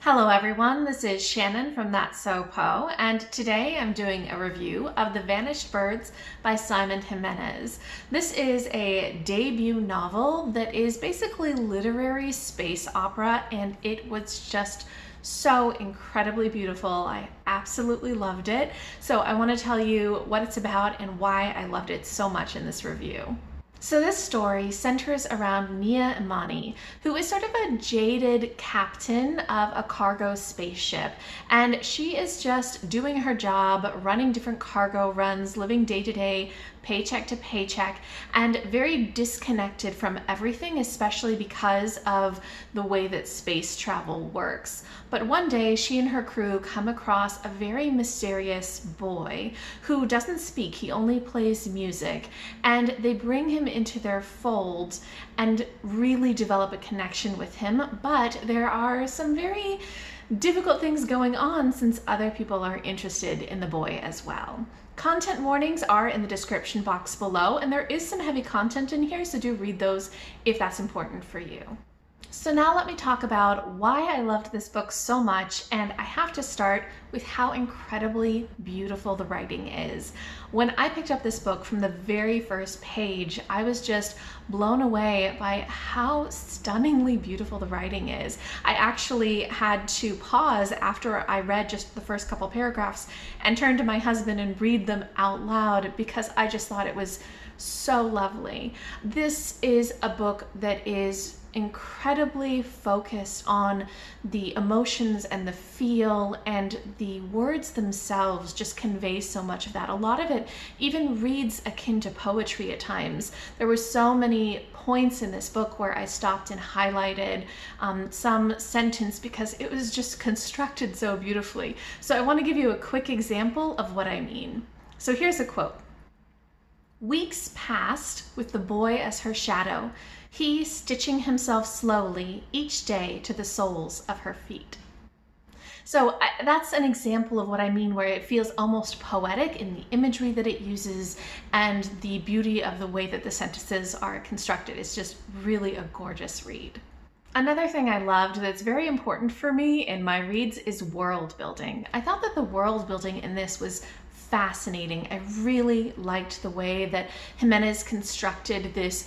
Hello everyone, this is Shannon from That's So Poe, and today I'm doing a review of The Vanished Birds by Simon Jimenez. This is a debut novel that is basically literary space opera, and it was just so incredibly beautiful. I absolutely loved it. So I want to tell you what it's about and why I loved it so much in this review. So this story centers around Mia Imani, who is sort of a jaded captain of a cargo spaceship, and she is just doing her job, running different cargo runs, living day to day, paycheck to paycheck, and very disconnected from everything, especially because of the way that space travel works. But one day she and her crew come across a very mysterious boy who doesn't speak, he only plays music, and they bring him into their fold and really develop a connection with him. But there are some very difficult things going on since other people are interested in the boy as well. Content warnings are in the description box below, and there is some heavy content in here, so do read those if that's important for you. So now let me talk about why I loved this book so much, and I have to start with how incredibly beautiful the writing is. When I picked up this book, from the very first page, I was just blown away by how stunningly beautiful the writing is. I actually had to pause after I read just the first couple paragraphs and turn to my husband and read them out loud because I just thought it was so lovely. This is a book that is incredibly focused on the emotions and the feel, and the words themselves just convey so much of that. A lot of it even reads akin to poetry at times. There were so many points in this book where I stopped and highlighted some sentence because it was just constructed so beautifully. So I want to give you a quick example of what I mean. So here's a quote. "Weeks passed with the boy as her shadow, he stitching himself slowly each day to the soles of her feet." So that's an example of what I mean, where it feels almost poetic in the imagery that it uses and the beauty of the way that the sentences are constructed. It's just really a gorgeous read. Another thing I loved that's very important for me in my reads is world building. I thought that the world building in this was fascinating. I really liked the way that Jimenez constructed this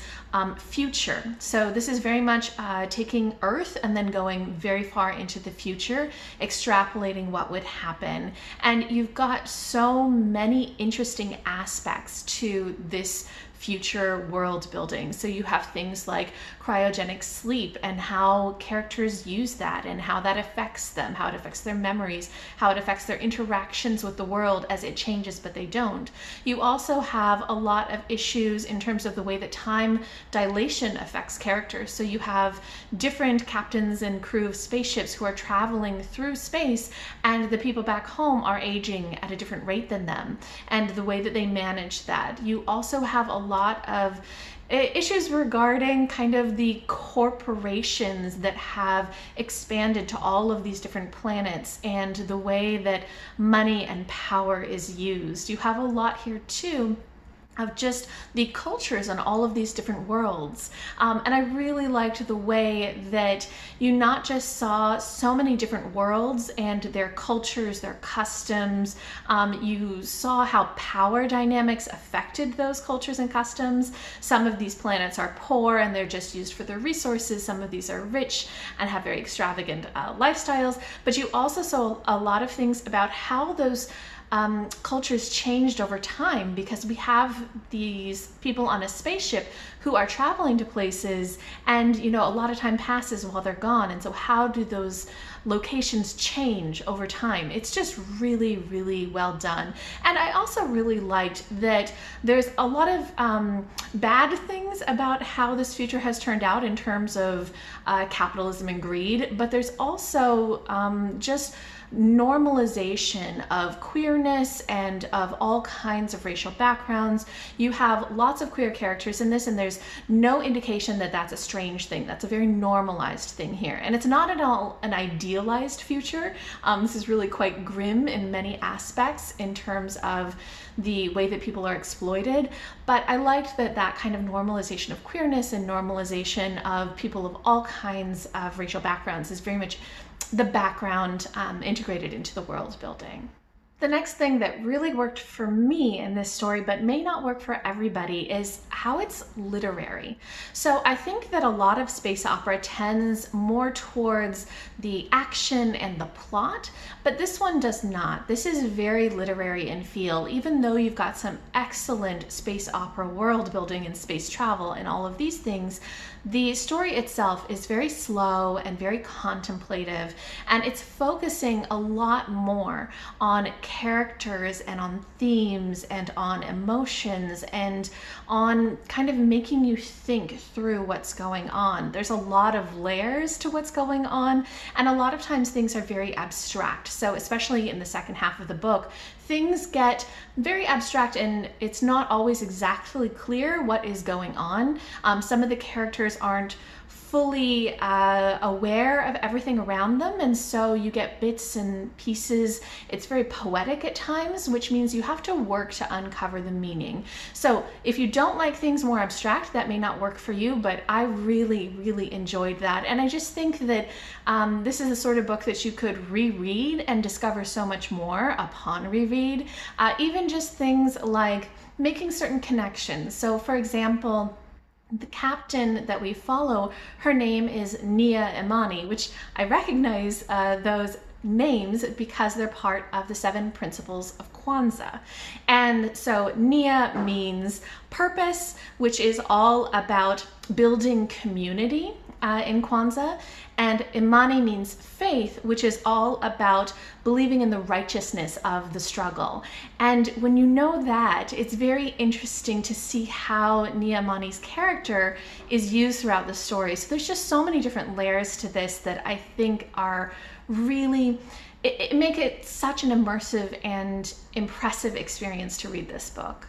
future. So this is very much taking Earth and then going very far into the future, extrapolating what would happen. And you've got so many interesting aspects to this future world building. So you have things like cryogenic sleep and how characters use that and how that affects them, how it affects their memories, how it affects their interactions with the world as it changes, but they don't. You also have a lot of issues in terms of the way that time dilation affects characters. So you have different captains and crew of spaceships who are traveling through space, and the people back home are aging at a different rate than them, and the way that they manage that. You also have a lot of issues regarding kind of the corporations that have expanded to all of these different planets and the way that money and power is used. You have a lot here too of just the cultures on all of these different worlds. And I really liked the way that you not just saw so many different worlds and their cultures, their customs, you saw how power dynamics affected those cultures and customs. Some of these planets are poor and they're just used for their resources. Some of these are rich and have very extravagant lifestyles. But you also saw a lot of things about how those cultures changed over time, because we have these people on a spaceship who are traveling to places, and a lot of time passes while they're gone, and so how do those locations change over time? It's just really, really well done. And I also really liked that there's a lot of bad things about how this future has turned out in terms of capitalism and greed, but there's also just normalization of queerness and of all kinds of racial backgrounds. You have lots of queer characters in this, and there's no indication that that's a strange thing. That's a very normalized thing here. And it's not at all an idealized future. This is really quite grim in many aspects in terms of the way that people are exploited. But I liked that that kind of normalization of queerness and normalization of people of all kinds of racial backgrounds is very much the background integrated into the world building. The next thing that really worked for me in this story, but may not work for everybody, is how it's literary. So I think that a lot of space opera tends more towards the action and the plot, but this one does not. This is very literary in feel, even though you've got some excellent space opera world building and space travel and all of these things. The story itself is very slow and very contemplative, and it's focusing a lot more on characters and on themes and on emotions and on kind of making you think through what's going on. There's a lot of layers to what's going on, and a lot of times things are very abstract. So especially in the second half of the book, things get very abstract and it's not always exactly clear what is going on. Some of the characters aren't fully aware of everything around them, and so you get bits and pieces. It's very poetic at times, which means you have to work to uncover the meaning. So if you don't like things more abstract, that may not work for you, but I really enjoyed that. And I just think that this is the sort of book that you could reread and discover so much more upon reread. Even just things like making certain connections. So for example, the captain that we follow, her name is Nia Imani, which I recognize those names because they're part of the 7 principles of Kwanzaa. And so Nia means purpose, which is all about building community in Kwanzaa, and Imani means faith, which is all about believing in the righteousness of the struggle. And when you know that, it's very interesting to see how Nia Imani's character is used throughout the story. So there's just so many different layers to this that I think are really, it make it such an immersive and impressive experience to read this book.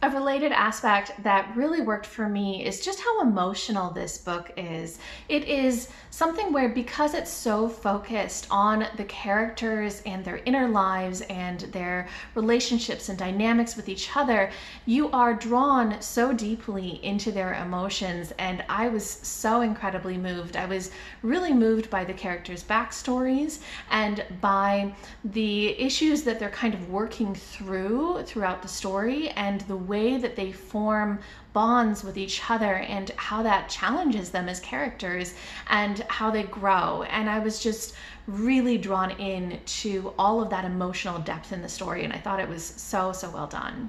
A related aspect that really worked for me is just how emotional this book is. It is something where, because it's so focused on the characters and their inner lives and their relationships and dynamics with each other, you are drawn so deeply into their emotions, and I was so incredibly moved. I was really moved by the characters' backstories and by the issues that they're kind of working throughout the story, and the way that they form bonds with each other and how that challenges them as characters and how they grow. And I was just really drawn in to all of that emotional depth in the story, and I thought it was so well done.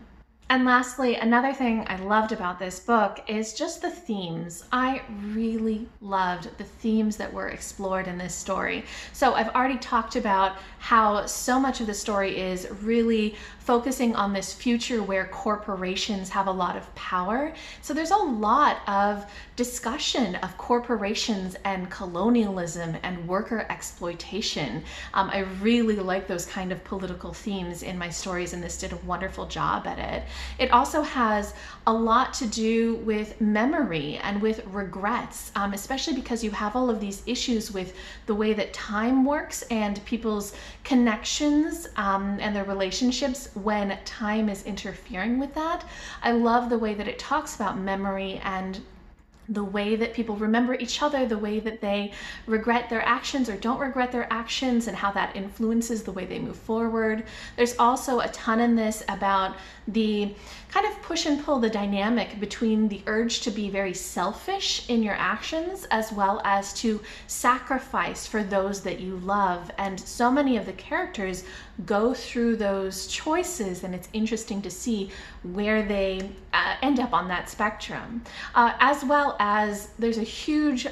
And lastly, another thing I loved about this book is just the themes. I really loved the themes that were explored in this story. So I've already talked about how so much of the story is really focusing on this future where corporations have a lot of power. So there's a lot of discussion of corporations and colonialism and worker exploitation. I really like those kind of political themes in my stories, and this did a wonderful job at it. It also has a lot to do with memory and with regrets, especially because you have all of these issues with the way that time works and people's connections and their relationships when time is interfering with that. I love the way that it talks about memory and the way that people remember each other, the way that they regret their actions or don't regret their actions, and how that influences the way they move forward. There's also a ton in this about the kind of push and pull, the dynamic between the urge to be very selfish in your actions as well as to sacrifice for those that you love. And so many of the characters go through those choices, and it's interesting to see where they end up on that spectrum. As well as there's a huge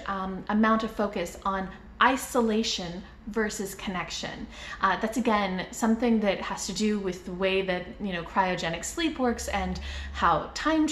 amount of focus on isolation versus connection. That's again something that has to do with the way that cryogenic sleep works and how time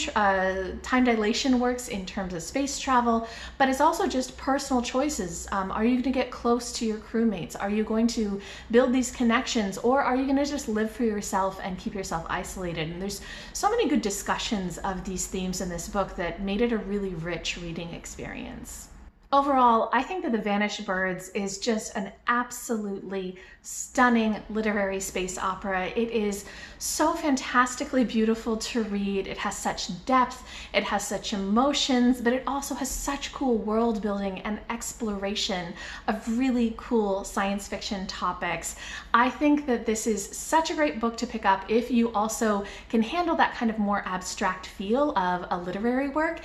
dilation works in terms of space travel, but it's also just personal choices. Are you going to get close to your crewmates? Are you going to build these connections, or are you going to just live for yourself and keep yourself isolated? And there's so many good discussions of these themes in this book that made it a really rich reading experience. Overall, I think that The Vanished Birds is just an absolutely stunning literary space opera. It is so fantastically beautiful to read. It has such depth, it has such emotions, but it also has such cool world building and exploration of really cool science fiction topics. I think that this is such a great book to pick up if you also can handle that kind of more abstract feel of a literary work.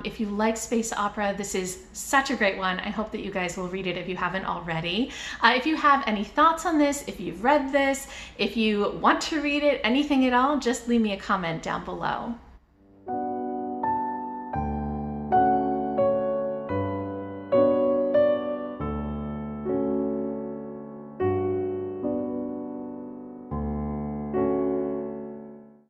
If you like space opera, this is such a great one. I hope that you guys will read it if you haven't already. If you have any thoughts on this, if you've read this, if you want to read it, anything at all, just leave me a comment down below.